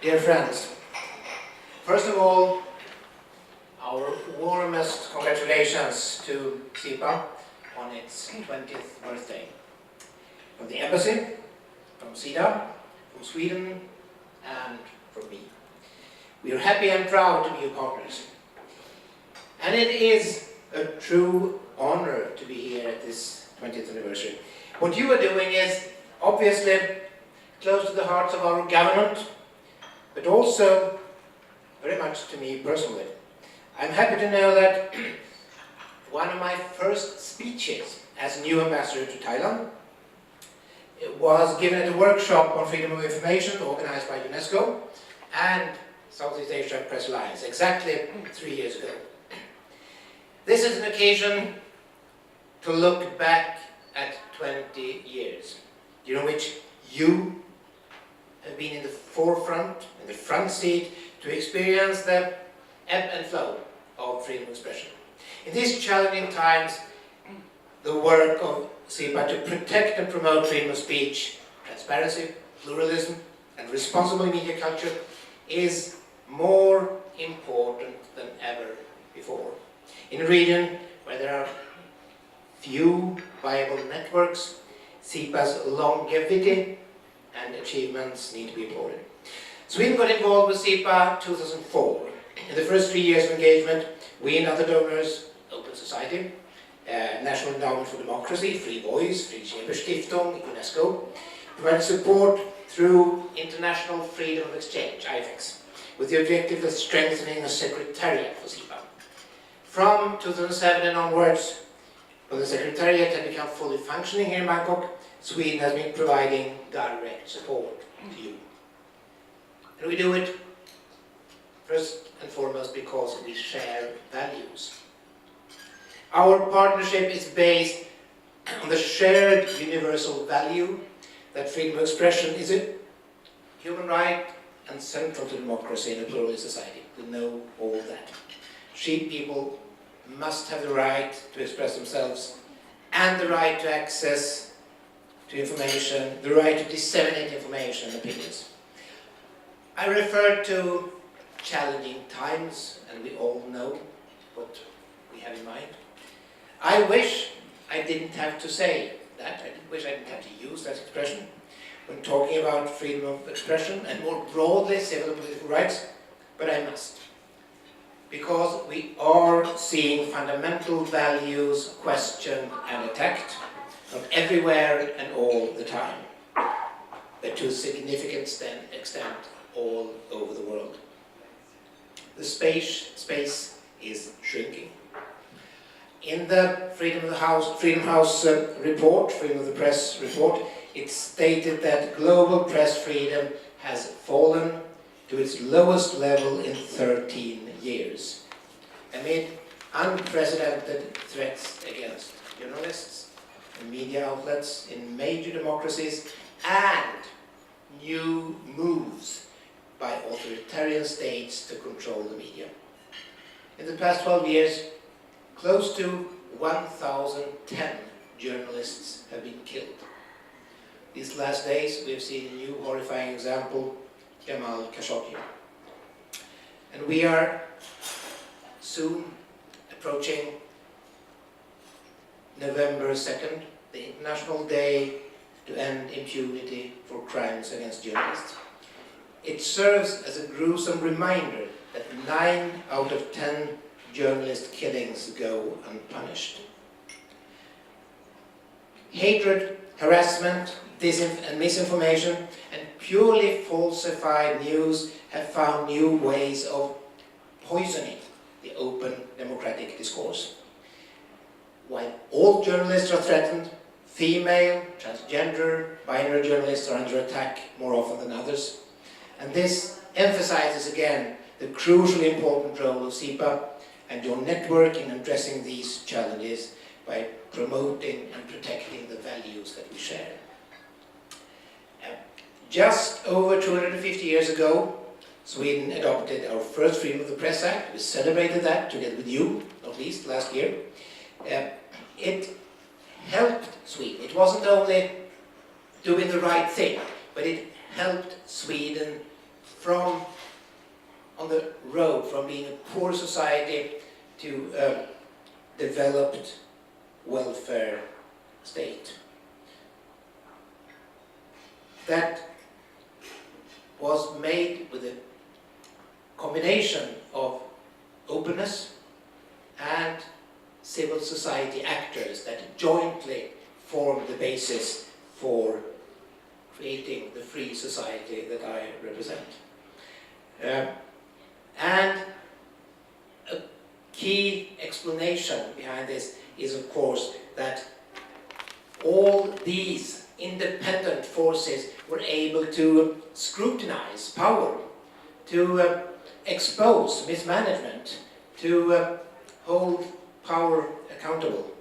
Dear friends, first of all, our warmest congratulations to SEAPA on its 20th birthday. From the embassy, from SIDA, from Sweden, and from me. We are happy and proud to be your partners. And it is a true honor to be here at this 20th anniversary. What you are doing is obviously close to the hearts of our government, but also very much to me personally. I'm happy to know that one of my first speeches as new ambassador to Thailand was given at a workshop on freedom of information organized by UNESCO and Southeast Asia Press Alliance, exactly 3 years ago. This is an occasion to look back at 20 years, during which you have been in the forefront, in the front seat, to experience the ebb and flow of freedom of expression. In these challenging times, the work of SEAPA to protect and promote freedom of speech, transparency, pluralism, and responsible media culture is more important than ever before. In a region where there are few viable networks, SEAPA's longevity and achievements need to be applauded. Sweden got involved with SEAPA 2004. In the first 3 years of engagement, we and other donors, Open Society, National Endowment for Democracy, Free Voice, Stiftung, UNESCO, provided support through International Freedom of Exchange, IFEX, with the objective of strengthening a secretariat for SEAPA. From 2007 and onwards, when the secretariat had become fully functioning here in Bangkok, Sweden has been providing direct support to you. And we do it first and foremost because we share values. Our partnership is based on the shared universal value that freedom of expression is a human right and central to democracy in a pluralist society. We know all that. Sheep people must have the right to express themselves and the right to access to information, the right to disseminate information and opinions. I refer to challenging times, and we all know what we have in mind. I wish I didn't have to say that. I wish I didn't have to use that expression when talking about freedom of expression and more broadly civil and political rights, but I must. Because we are seeing fundamental values questioned and attacked, not everywhere and all the time, but to a significant extent all over the world. The space is shrinking. In the Freedom House report, Freedom of the Press report, it's stated that global press freedom has fallen to its lowest level in 13 years, amid unprecedented threats against journalists and media outlets in major democracies and new moves by authoritarian states to control the media. In the past 12 years, close to 1,010 journalists have been killed. These last days we have seen a new horrifying example, Jamal Khashoggi. And we are soon approaching November 2nd, the International Day to End Impunity for Crimes Against Journalists. It serves as a gruesome reminder that 9 out of 10 journalist killings go unpunished. Hatred, harassment, and misinformation and purely falsified news have found new ways of poisoning the open democratic discourse. While all journalists are threatened, female, transgender, binary journalists are under attack more often than others. And this emphasizes again the crucially important role of SEAPA and your network in addressing these challenges by promoting and protecting the values that we share. Just over 250 years ago, Sweden adopted our first Freedom of the Press Act. We celebrated that together with you, not least, last year. It helped Sweden. It wasn't only doing the right thing, but it helped Sweden on the road from being a poor society to a developed welfare state. That was made with a combination of openness and civil society actors that jointly formed the basis for creating the free society that I represent. And a key explanation behind this is, of course, that all these independent forces were able to scrutinize power, to expose mismanagement, to hold power accountable,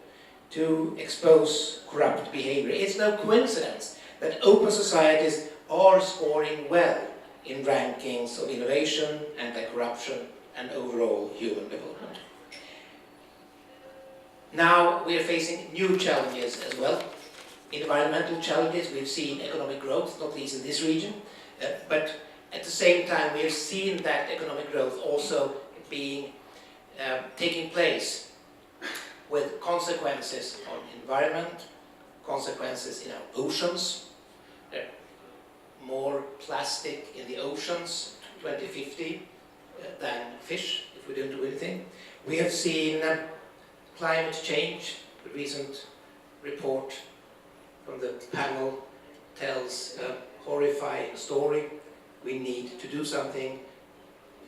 to expose corrupt behavior. It's no coincidence that open societies are scoring well in rankings of innovation, anti-corruption, and overall human development. Now we are facing new challenges as well. Environmental challenges, we've seen economic growth, not least in this region, but at the same time we have seen that economic growth also taking place with consequences on environment, consequences in our oceans. There are more plastic in the oceans 2050 than fish if we don't do anything. We have seen climate change. The recent report from the panel tells a horrifying story. We need to do something,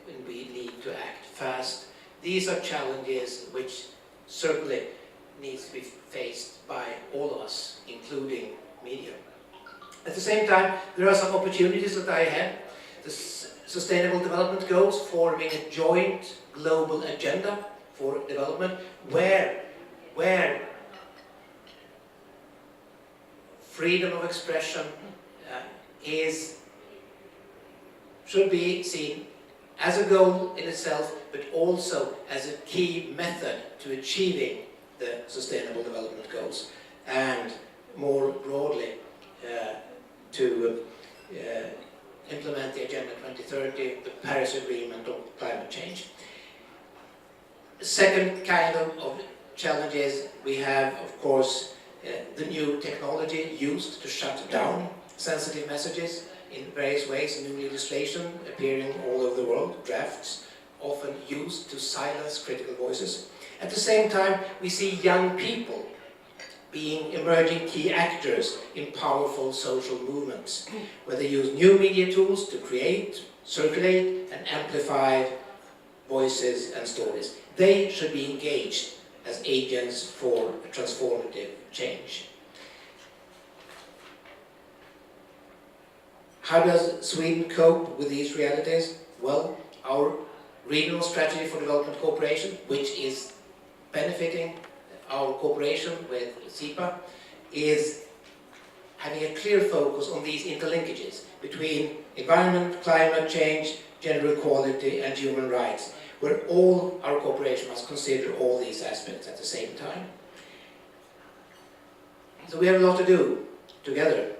and we need to act fast. These are challenges which certainly needs to be faced by all of us, including media. At the same time, there are some opportunities that I had. The Sustainable Development Goals forming a joint global agenda for development, where freedom of expression should be seen as a goal in itself, but also as a key method to achieving the Sustainable Development Goals, and more broadly to implement the Agenda 2030, the Paris Agreement on climate change. The second kind of challenges we have, of course, the new technology used to shut down sensitive messages in various ways, new legislation appearing all over the world, drafts often used to silence critical voices. At the same time, we see young people being emerging key actors in powerful social movements, where they use new media tools to create, circulate, and amplify voices and stories. They should be engaged as agents for a transformative change. How does Sweden cope with these realities? Well, our regional strategy for development cooperation, which is benefiting our cooperation with SEAPA, is having a clear focus on these interlinkages between environment, climate change, gender equality, and human rights, where all our cooperation must consider all these aspects at the same time. So we have a lot to do together,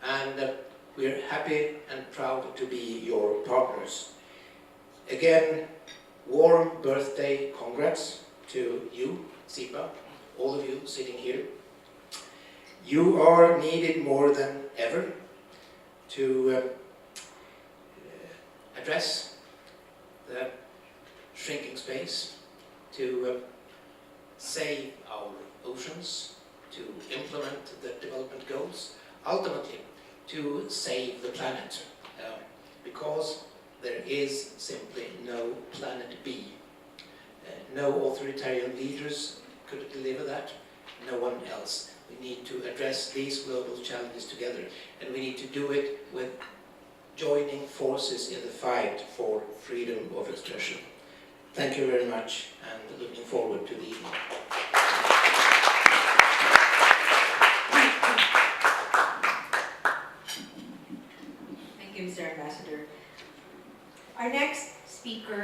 and we're happy and proud to be your partners. Again, warm birthday congrats to you, SEAPA, all of you sitting here. You are needed more than ever to address the shrinking space, to save our oceans, to implement the development goals, ultimately to save the planet, because there is simply no planet B. No authoritarian leaders could deliver that, no one else. We need to address these global challenges together, and we need to do it with joining forces in the fight for freedom of expression. Thank you very much, and looking forward to the evening. Thank you, Mr. Ambassador. Our next speaker